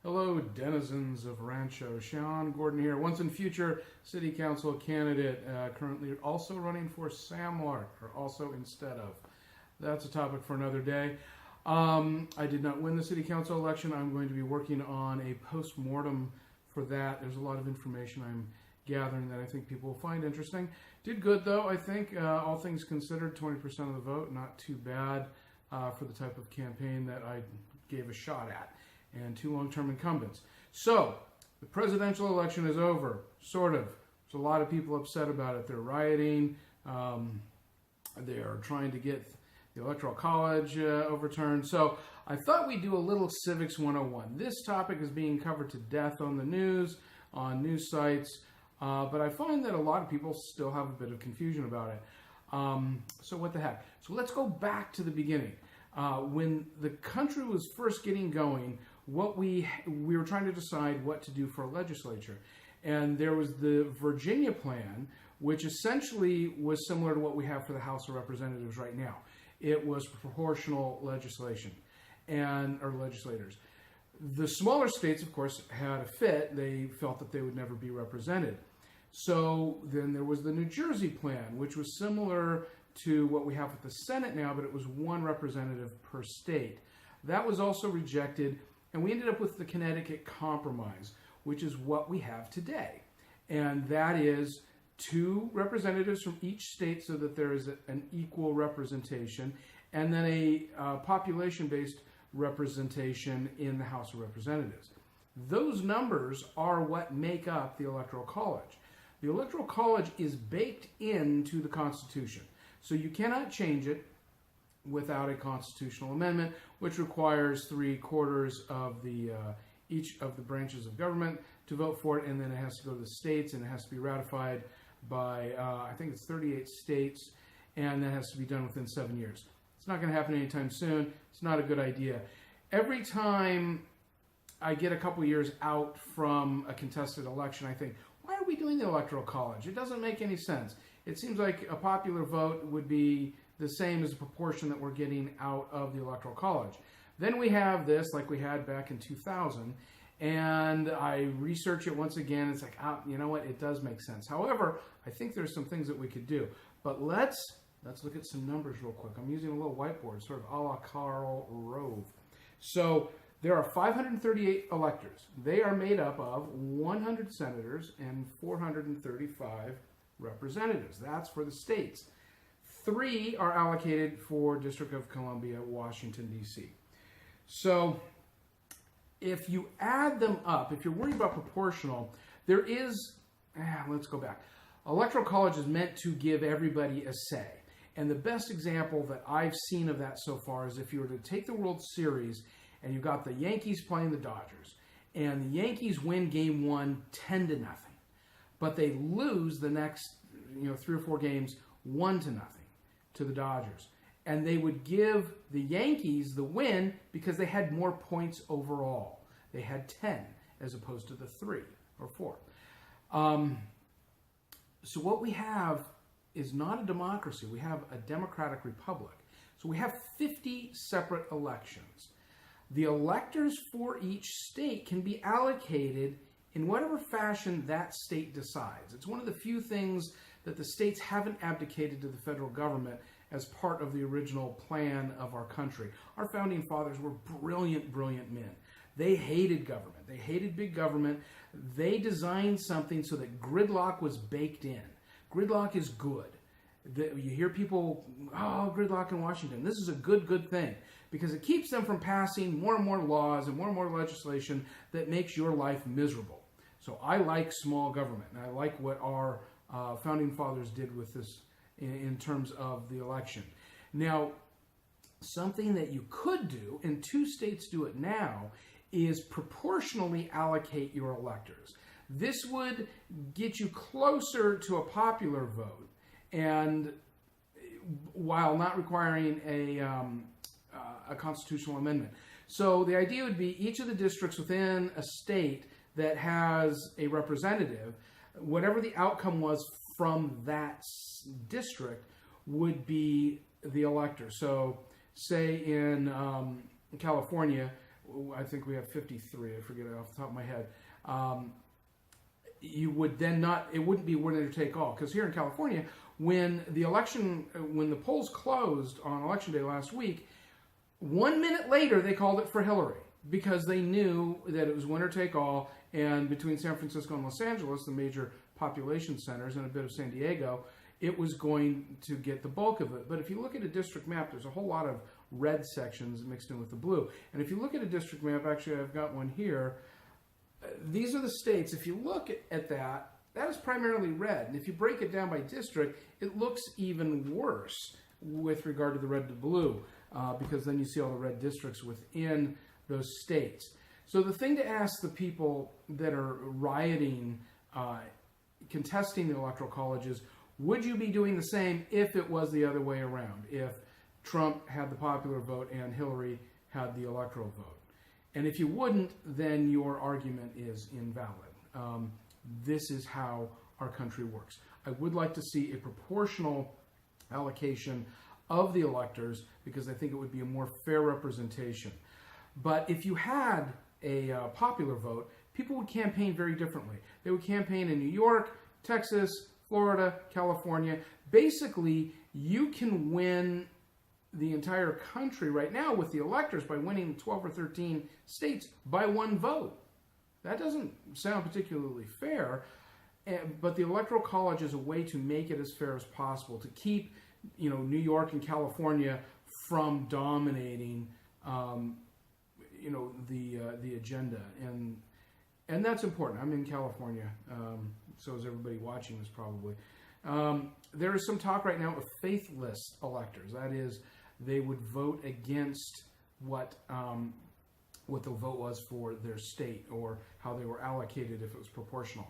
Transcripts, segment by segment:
Hello, denizens of Rancho. Shawn Gordon here, once and future city council candidate, currently also running for Sam Lark, or also instead of. That's a topic for another day. I did not win the city council election. I'm going to be working on a post-mortem for that. There's a lot of information I'm gathering that I think people will find interesting. Did good, though, I think. All things considered, 20% of the vote, not too bad for the type of campaign that I gave a shot at. And two long-term incumbents. So, the presidential election is over, sort of. There's a lot of people upset about it. They're rioting. They're trying to get the Electoral College overturned. So, I thought we'd do a little Civics 101. This topic is being covered to death on the news, on news sites, but I find that a lot of people still have a bit of confusion about it. So what the heck? So let's go back to the beginning. When the country was first getting going, we were trying to decide what to do for a legislature. And there was the Virginia plan, which essentially was similar to what we have for the House of Representatives right now. It was proportional legislation or legislators. The smaller states, of course, had a fit. They felt that they would never be represented. So then there was the New Jersey plan, which was similar to what we have with the Senate now, but it was one representative per state. That was also rejected, and we ended up with the Connecticut Compromise, which is what we have today. And that is 2 representatives from each state so that there is an equal representation, and then a population-based representation in the House of Representatives. Those numbers are what make up the Electoral College. The Electoral College is baked into the Constitution. So you cannot change it without a constitutional amendment, which requires 3/4 of each of the branches of government to vote for it, and then it has to go to the states, and it has to be ratified by, I think it's 38 states, and that has to be done within 7 years. It's not going to happen anytime soon. It's not a good idea. Every time I get a couple years out from a contested election, I think, why are we doing the Electoral College? It doesn't make any sense. It seems like a popular vote would be the same as the proportion that we're getting out of the Electoral College. Then we have this, like we had back in 2000, and I research it once again. It's like, you know what? It does make sense. However, I think there's some things that we could do. But let's look at some numbers real quick. I'm using a little whiteboard, sort of a la Karl Rove. So there are 538 electors. They are made up of 100 senators and 435 representatives. That's for the states. 3 are allocated for District of Columbia, Washington, D.C. So if you add them up, if you're worried about proportional, there is, let's go back. Electoral College is meant to give everybody a say. And the best example that I've seen of that so far is if you were to take the World Series and you've got the Yankees playing the Dodgers, and the Yankees win game 1 10-0, but they lose the next 3 or 4 games 1-0 to the Dodgers. And they would give the Yankees the win because they had more points overall. They had 10 as opposed to the 3 or 4. So what we have is not a democracy. We have a democratic republic. So we have 50 separate elections. The electors for each state can be allocated in whatever fashion that state decides. It's one of the few things that the states haven't abdicated to the federal government as part of the original plan of our country. Our founding fathers were brilliant, brilliant men. They hated government. They hated big government. They designed something so that gridlock was baked in. Gridlock is good. You hear people, gridlock in Washington. This is a good thing because it keeps them from passing more and more laws and more legislation that makes your life miserable. So I like small government, and I like what our founding fathers did with this in terms of the election. Now, something that you could do, and 2 states do it now, is proportionally allocate your electors. This would get you closer to a popular vote, and while not requiring a constitutional amendment. So the idea would be each of the districts within a state that has a representative, whatever the outcome was from that district would be the elector. So say in California, I think we have 53. I forget it off the top of my head. You would then not. It wouldn't be winner take all, because here in California, when the polls closed on election day last week, 1 minute later they called it for Hillary, because they knew that it was winner take all, and between San Francisco and Los Angeles, the major population centers, and a bit of San Diego, it was going to get the bulk of it. But if you look at a district map, there's a whole lot of red sections mixed in with the blue. And if you look at a district map, actually I've got one here, these are the states. If you look at that, that is primarily red. And if you break it down by district, it looks even worse with regard to the red to blue, because then you see all the red districts within those states. So the thing to ask the people that are rioting, contesting the Electoral College is, would you be doing the same if it was the other way around? If Trump had the popular vote and Hillary had the electoral vote? And if you wouldn't, then your argument is invalid. This is how our country works. I would like to see a proportional allocation of the electors, because I think it would be a more fair representation. But if you had a popular vote, people would campaign very differently. They would campaign in New York, Texas, Florida, California. Basically, you can win the entire country right now with the electors by winning 12 or 13 states by one vote. That doesn't sound particularly fair, but the Electoral College is a way to make it as fair as possible, to keep, New York and California from dominating, the agenda, and that's important. I'm in California, so is everybody watching this probably. There is some talk right now of faithless electors. That is, they would vote against what the vote was for their state, or how they were allocated if it was proportional.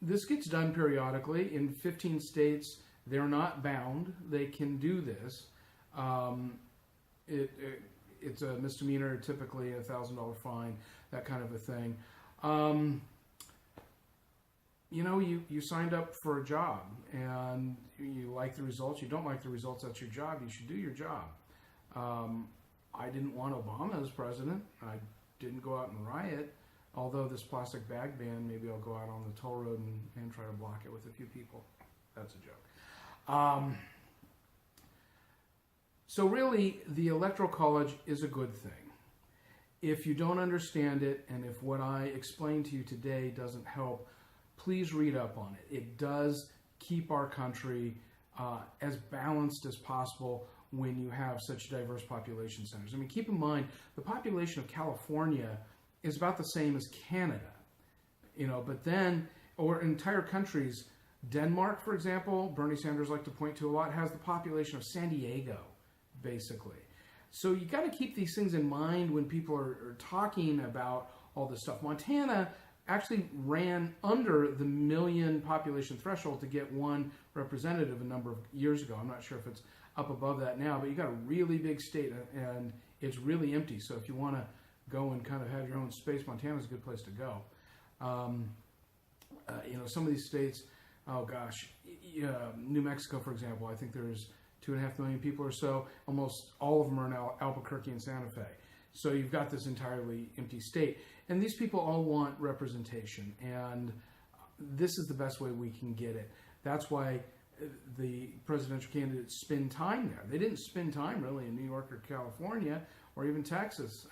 This gets done periodically. In 15 states, they're not bound. They can do this. It's a misdemeanor, typically a $1,000 fine, that kind of a thing. You signed up for a job, and you like the results. You don't like the results. That's your job. You should do your job. I didn't want Obama as president. I didn't go out and riot. Although this plastic bag ban, maybe I'll go out on the toll road and try to block it with a few people. That's a joke. So really, the Electoral College is a good thing. If you don't understand it, and if what I explained to you today doesn't help, please read up on it. It does keep our country as balanced as possible when you have such diverse population centers. I mean, keep in mind, the population of California is about the same as Canada, but then, or entire countries, Denmark, for example, Bernie Sanders likes to point to a lot, has the population of San Diego, basically. So you got to keep these things in mind when people are talking about all this stuff. Montana actually ran under the 1 million population threshold to get one representative a number of years ago. I'm not sure if it's up above that now, but you got a really big state, and it's really empty. So if you want to go and kind of have your own space, Montana's a good place to go. Some of these states, New Mexico, for example, I think there's 2.5 million people or so. Almost all of them are in Albuquerque and Santa Fe. So you've got this entirely empty state. And these people all want representation. And this is the best way we can get it. That's why the presidential candidates spend time there. They didn't spend time really in New York or California or even Texas,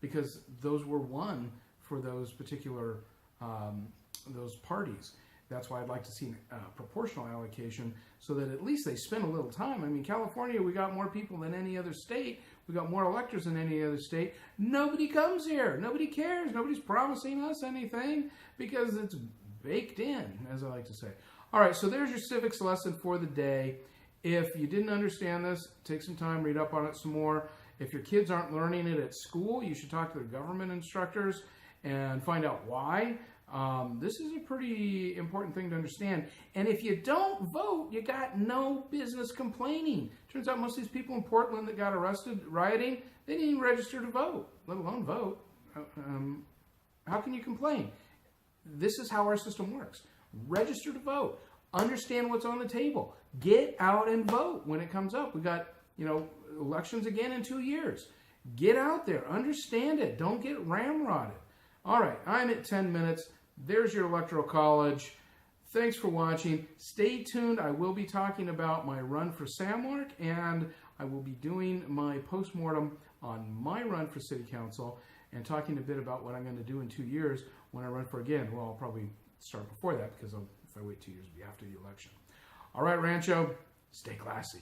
because those were won for those particular those parties. That's why I'd like to see a proportional allocation, so that at least they spend a little time. I mean, California, we got more people than any other state. We got more electors than any other state. Nobody comes here. Nobody cares. Nobody's promising us anything, because it's baked in, as I like to say. All right, so there's your civics lesson for the day. If you didn't understand this, take some time, read up on it some more. If your kids aren't learning it at school, you should talk to the government instructors and find out why. This is a pretty important thing to understand. And if you don't vote, you got no business complaining. Turns out most of these people in Portland that got arrested rioting, they didn't even register to vote, let alone vote. How can you complain? This is how our system works. Register to vote. Understand what's on the table. Get out and vote when it comes up. We got, elections again in 2 years. Get out there. Understand it. Don't get ramrodded. All right, I'm at 10 minutes. There's your Electoral College. Thanks for watching. Stay tuned. I will be talking about my run for Samlark, and I will be doing my postmortem on my run for City Council and talking a bit about what I'm going to do in 2 years when I run for again. Well, I'll probably start before that because if I wait 2 years, it'll be after the election. All right, Rancho, stay classy.